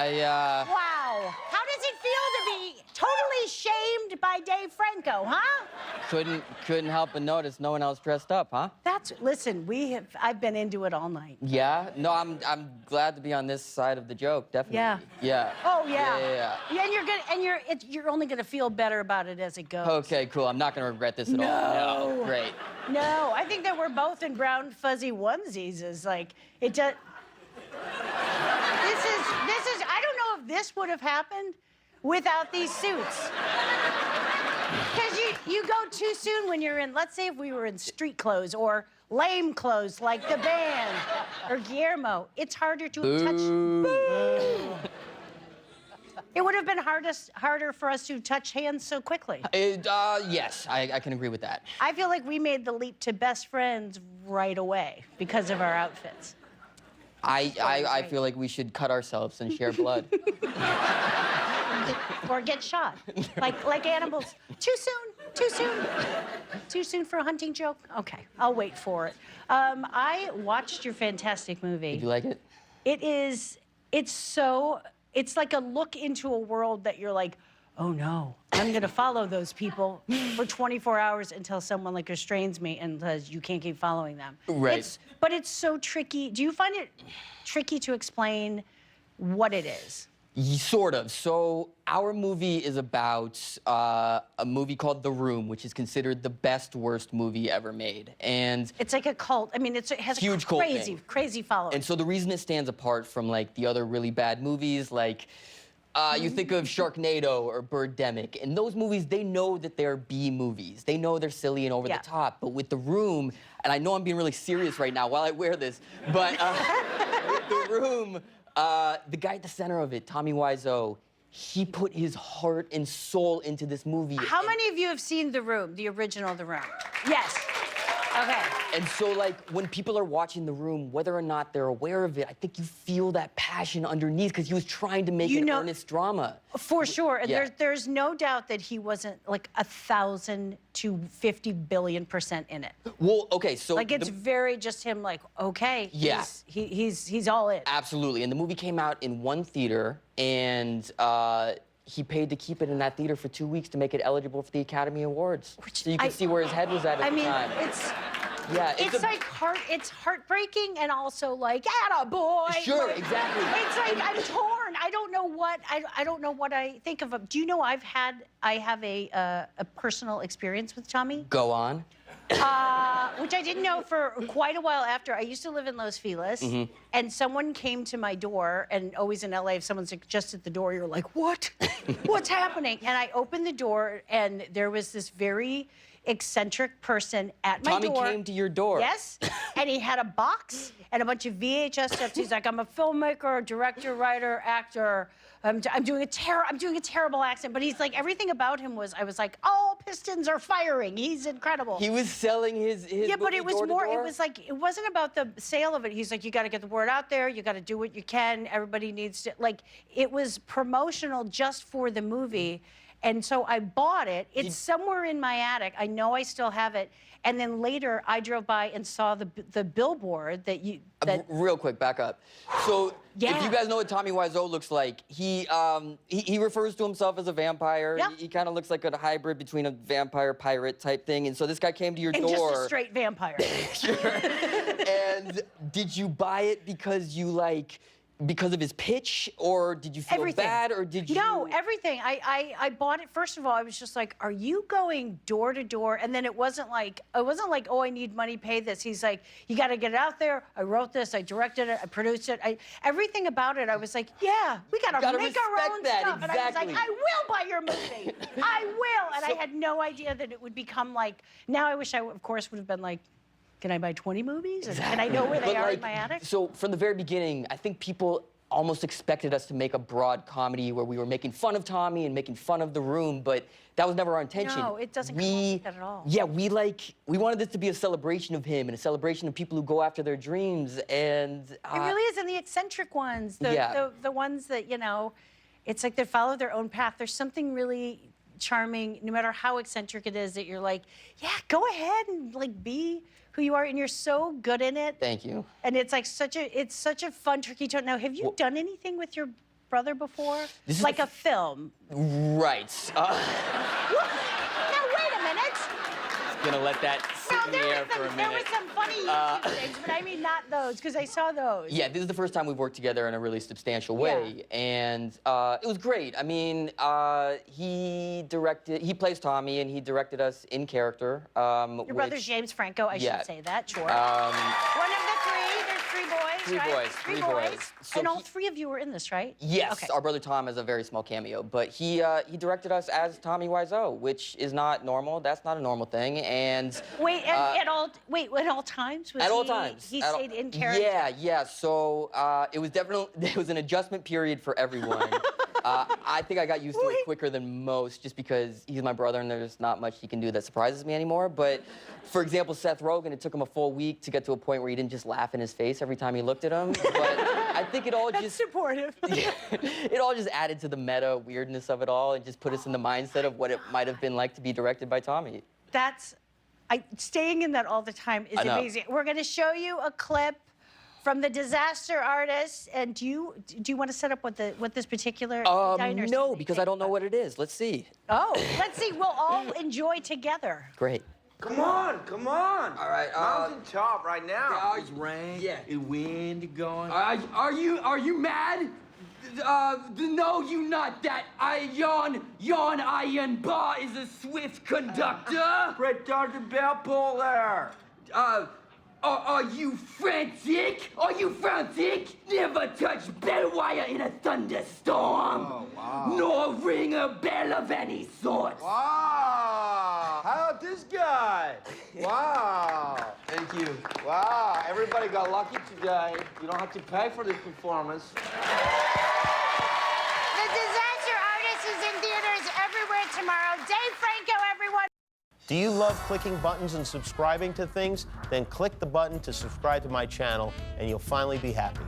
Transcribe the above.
Wow. How does it feel to be totally shamed by Dave Franco, huh? Couldn't help but notice no one else dressed up, huh? Listen, I've been into it all night. Yeah? No, I'm glad to be on this side of the joke, definitely. Yeah. Yeah. Oh, yeah. Yeah. And you're only gonna feel better about it as it goes. Okay, cool. I'm not gonna regret this at all. No. Great. No, I think that we're both in brown fuzzy onesies is like, it does. This is, I don't know if this would have happened without these suits. Because you go too soon when you're in, let's say if we were in street clothes or lame clothes like the band or Guillermo, it's harder to touch. Boo. It would have been harder for us to touch hands so quickly. Yes, I can agree with that. I feel like we made the leap to best friends right away because of our outfits. I feel like we should cut ourselves and share blood. Or get shot, like animals. Too soon, too soon. Too soon for a hunting joke? Okay, I'll wait for it. I watched your fantastic movie. Did you like it? It's like a look into a world that you're like, oh no, I'm gonna follow those people for 24 hours until someone like restrains me and says you can't keep following them. Right. But it's so tricky. Do you find it tricky to explain what it is? Sort of. So our movie is about a movie called The Room, which is considered the best, worst movie ever made. And it's like a cult. I mean, it has huge a crazy following. And so the reason it stands apart from like the other really bad movies, like you think of Sharknado or Birdemic, and those movies, they know that they're B movies. They know they're silly and over the top. But with The Room, and I know I'm being really serious right now while I wear this, but with The Room, the guy at the center of it, Tommy Wiseau, he put his heart and soul into this movie. How many of you have seen The Room, the original The Room? Yes. Okay. And so, like, when people are watching The Room, whether or not they're aware of it, I think you feel that passion underneath because he was trying to make an earnest drama. For sure. And there's no doubt that he wasn't like 1,000 to 50 billion% in it. Well, okay, so like it's very just him like, okay, yeah. he's all in. Absolutely. And the movie came out in one theater, and he paid to keep it in that theater for 2 weeks to make it eligible for the Academy Awards. So you can see where his head was at the time. It's heartbreaking and also like, atta boy. Sure, exactly. It's like I'm torn. I don't know what I think of him. Do you know I have a personal experience with Tommy? Go on. Which I didn't know for quite a while after. I used to live in Los Feliz, and someone came to my door, and always in LA, if someone's just at the door, you're like, what? What's happening? And I opened the door, and there was this very eccentric person at my door. Tommy came to your door. Yes, and he had a box and a bunch of VHS stuff. He's like, I'm a filmmaker, director, writer, actor. I'm doing a terrible accent, but he's like, everything about him was, I was like, all pistons are firing. He's incredible. He was selling his yeah, but it was more, door. it was like, it wasn't about the sale of it. He's like, you got to get the word out there. You got to do what you can. Everybody needs to, like, it was promotional just for the movie. And so I bought it. It's somewhere in my attic. I know I still have it. And then later, I drove by and saw the billboard that you... Real quick, back up. So, if you guys know what Tommy Wiseau looks like, he refers to himself as a vampire. Yep. He kind of looks like a hybrid between a vampire pirate type thing. And so this guy came to your door. And just a straight vampire. Sure. And did you buy it because you because of his pitch, or did you feel bad, or did you? No, everything. I bought it. First of all, I was just like, are you going door to door? And then it wasn't like, oh, I need money, pay this. He's like, you got to get it out there. I wrote this, I directed it, I produced it. Everything about it, I was like, yeah, we got to make our own stuff. Exactly. And I was like, I will buy your movie. I will. And I had no idea that it would become like, now I wish I, of course, would have been like, can I buy 20 movies? Exactly. Can I know where they are in my attic? So from the very beginning, I think people almost expected us to make a broad comedy where we were making fun of Tommy and making fun of The Room, but that was never our intention. No, it doesn't come off like that at all. Yeah, we wanted this to be a celebration of him and a celebration of people who go after their dreams, and... it really is, and the eccentric ones, the ones that, you know, it's like they follow their own path. There's something really charming, no matter how eccentric it is, that you're like, yeah, go ahead and like be who you are, and you're so good in it. Thank you. And it's like such a fun, tricky tone. Now, have you done anything with your brother before? This is Like the a film. Right. Now, wait a minute. Gonna let that sit in the air for a minute. There were some funny YouTube things, but I mean not those, because I saw those. Yeah, this is the first time we've worked together in a really substantial way, and it was great. I mean, he plays Tommy, and he directed us in character. Your brother's James Franco, I should say that, sure. One of the three, there's three boys, right? Three boys. So and all three of you were in this, right? Yes, okay. Our brother Tom has a very small cameo, but he directed us as Tommy Wiseau, which is not normal. That's not a normal thing, and... Wait, at all times? At all times. He stayed in character? Yeah. So it was an adjustment period for everyone. I think I got used to it quicker than most, just because he's my brother and there's not much he can do that surprises me anymore. But for example, Seth Rogen, it took him a full week to get to a point where he didn't just laugh in his face every time he looked at him. But I think it all That's supportive. it all just added to the meta weirdness of it all and just put us in the mindset of what it might have been like to be directed by Tommy. Staying in that all the time is amazing. We're going to show you a clip from the Disaster Artist, and do you want to set up what this particular diner? No, because I don't know what it is. Let's see. Oh, let's see. We'll all enjoy together. Great. Come on. All right. Mountaintop right now. It's rain. Yeah. It's wind going. Are you mad? No, you not that. Yon Iron Bar is a swift conductor. Retard the bell pull there. Are you frantic? Never touch bell wire in a thunderstorm. Oh, wow. Nor ring a bell of any sort. Wow. How about this guy? Wow. Thank you. Wow. Everybody got lucky today. You don't have to pay for this performance. The Disaster Artist is in theaters everywhere tomorrow. Dave Franco, everyone. Do you love clicking buttons and subscribing to things? Then click the button to subscribe to my channel, and you'll finally be happy.